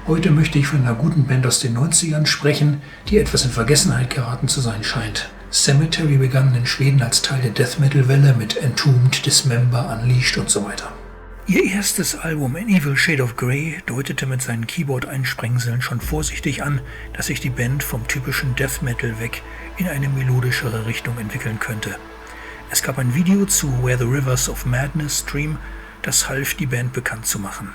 Heute möchte ich von einer guten Band aus den 90ern sprechen, die etwas in Vergessenheit geraten zu sein scheint. Cemetery begann in Schweden als Teil der Death Metal Welle mit Entombed, Dismember, Unleashed und so weiter. Ihr erstes Album An Evil Shade of Grey deutete mit seinen Keyboard-Einsprengseln schon vorsichtig an, dass sich die Band vom typischen Death Metal weg in eine melodischere Richtung entwickeln könnte. Es gab ein Video zu Where the Rivers of Madness Stream, das half, die Band bekannt zu machen.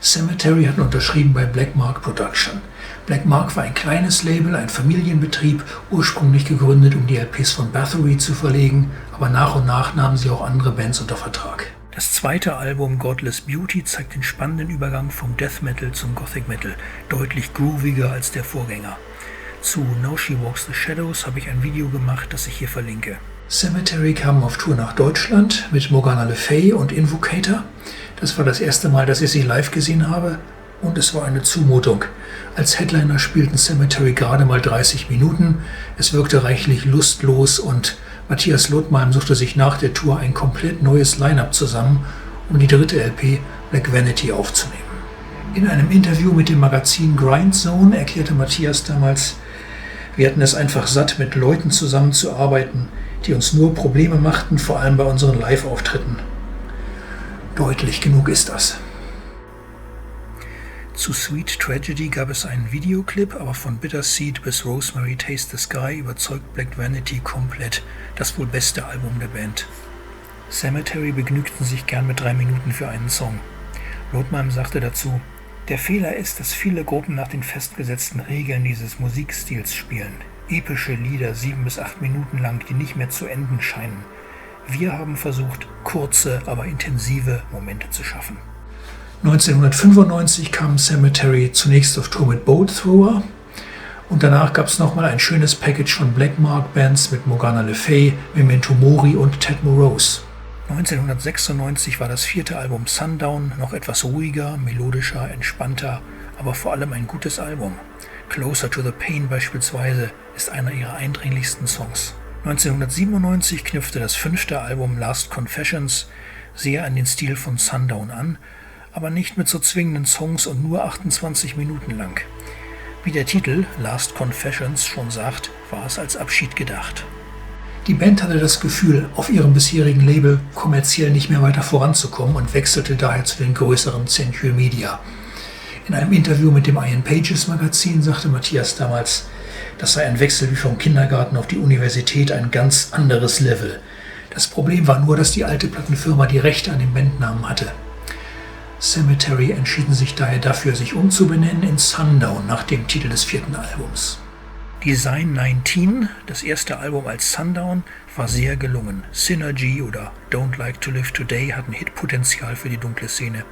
Cemetery hat unterschrieben bei Black Mark Production. Black Mark war ein kleines Label, ein Familienbetrieb, ursprünglich gegründet, um die LPs von Bathory zu verlegen, aber nach und nach nahmen sie auch andere Bands unter Vertrag. Das zweite Album Godless Beauty zeigt den spannenden Übergang vom Death Metal zum Gothic Metal, deutlich grooviger als der Vorgänger. Zu Now She Walks the Shadows habe ich ein Video gemacht, das ich hier verlinke. Cemetery kam auf Tour nach Deutschland mit Morgana Le Fay und Invocator. Das war das erste Mal, dass ich sie live gesehen habe und es war eine Zumutung. Als Headliner spielten Cemetery gerade mal 30 Minuten. Es wirkte reichlich lustlos und Matthias Lothmalm suchte sich nach der Tour ein komplett neues Line-Up zusammen, um die dritte LP Black Vanity aufzunehmen. In einem Interview mit dem Magazin Grindzone erklärte Matthias damals: Wir hatten es einfach satt, mit Leuten zusammenzuarbeiten, die uns nur Probleme machten, vor allem bei unseren Live-Auftritten. Deutlich genug ist das. Zu Sweet Tragedy gab es einen Videoclip, aber von Bitterseed bis Rosemary Taste the Sky überzeugt Black Vanity komplett, das wohl beste Album der Band. Cemetery begnügten sich gern mit 3 Minuten für einen Song. Lothmalm sagte dazu: Der Fehler ist, dass viele Gruppen nach den festgesetzten Regeln dieses Musikstils spielen. Epische Lieder 7 bis 8 Minuten lang, die nicht mehr zu enden scheinen. Wir haben versucht, kurze, aber intensive Momente zu schaffen. 1995 kam Cemetery zunächst auf Tour mit Bolt Thrower und danach gab es nochmal ein schönes Package von Black Mark Bands mit Morgana Le Fay, Memento Mori und Ted Morose. 1996 war das 4. Album Sundown noch etwas ruhiger, melodischer, entspannter, aber vor allem ein gutes Album. Closer to the Pain beispielsweise ist einer ihrer eindringlichsten Songs. 1997 knüpfte das 5. Album Last Confessions sehr an den Stil von Sundown an, aber nicht mit so zwingenden Songs und nur 28 Minuten lang. Wie der Titel Last Confessions schon sagt, war es als Abschied gedacht. Die Band hatte das Gefühl, auf ihrem bisherigen Label kommerziell nicht mehr weiter voranzukommen und wechselte daher zu den größeren Century Media. In einem Interview mit dem Ian Pages Magazin sagte Matthias damals, das sei ein Wechsel wie vom Kindergarten auf die Universität, ein ganz anderes Level. Das Problem war nur, dass die alte Plattenfirma die Rechte an den Bandnamen hatte. Cemetery entschieden sich daher dafür, sich umzubenennen in Sundown nach dem Titel des 4. Albums. Design 19, das erste Album als Sundown, war sehr gelungen. Synergy oder Don't Like to Live Today hatten Hitpotenzial für die dunkle Szene.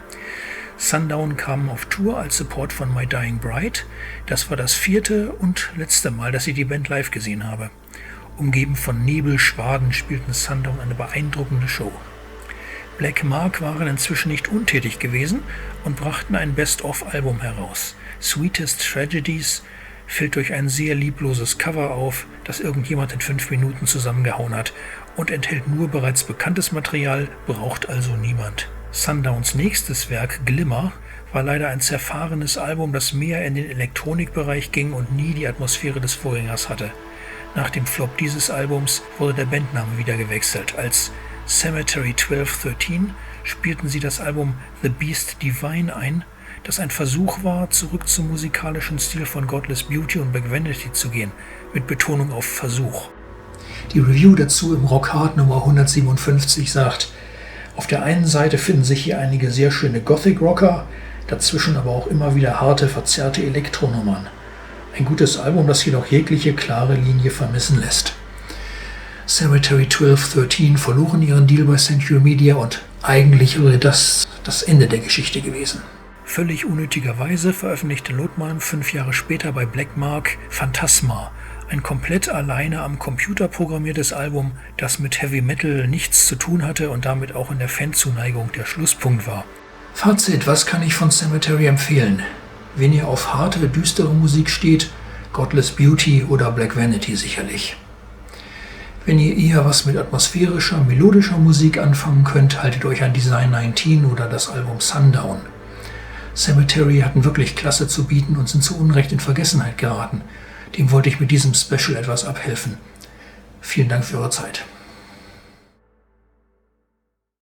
Sundown kam auf Tour als Support von My Dying Bride. Das war das 4. und letzte Mal, dass ich die Band live gesehen habe. Umgeben von Nebelschwaden spielten Sundown eine beeindruckende Show. Black Mark waren inzwischen nicht untätig gewesen und brachten ein Best-of-Album heraus. Sweetest Tragedies fällt durch ein sehr liebloses Cover auf, das irgendjemand in 5 Minuten zusammengehauen hat und enthält nur bereits bekanntes Material, braucht also niemand. Sundowns nächstes Werk, Glimmer, war leider ein zerfahrenes Album, das mehr in den Elektronikbereich ging und nie die Atmosphäre des Vorgängers hatte. Nach dem Flop dieses Albums wurde der Bandname wieder gewechselt. Als Cemetery 1213 spielten sie das Album The Beast Divine ein, das ein Versuch war, zurück zum musikalischen Stil von Godless Beauty und Black Vanity zu gehen, mit Betonung auf Versuch. Die Review dazu im Rock Hard Nummer 157 sagt: Auf der einen Seite finden sich hier einige sehr schöne Gothic-Rocker, dazwischen aber auch immer wieder harte, verzerrte Elektronummern. Ein gutes Album, das jedoch jegliche klare Linie vermissen lässt. Cemetery 1213 verloren ihren Deal bei Century Media und eigentlich wäre das Ende der Geschichte gewesen. Völlig unnötigerweise veröffentlichte Lothmalm 5 Jahre später bei Black Mark Phantasma, ein komplett alleine am Computer programmiertes Album, das mit Heavy Metal nichts zu tun hatte und damit auch in der Fanzuneigung der Schlusspunkt war. Fazit: Was kann ich von Cemetery empfehlen? Wenn ihr auf harte, düstere Musik steht, Godless Beauty oder Black Vanity sicherlich. Wenn ihr eher was mit atmosphärischer, melodischer Musik anfangen könnt, haltet euch an Design 19 oder das Album Sundown. Cemetery hatten wirklich Klasse zu bieten und sind zu Unrecht in Vergessenheit geraten. Dem wollte ich mit diesem Special etwas abhelfen. Vielen Dank für eure Zeit.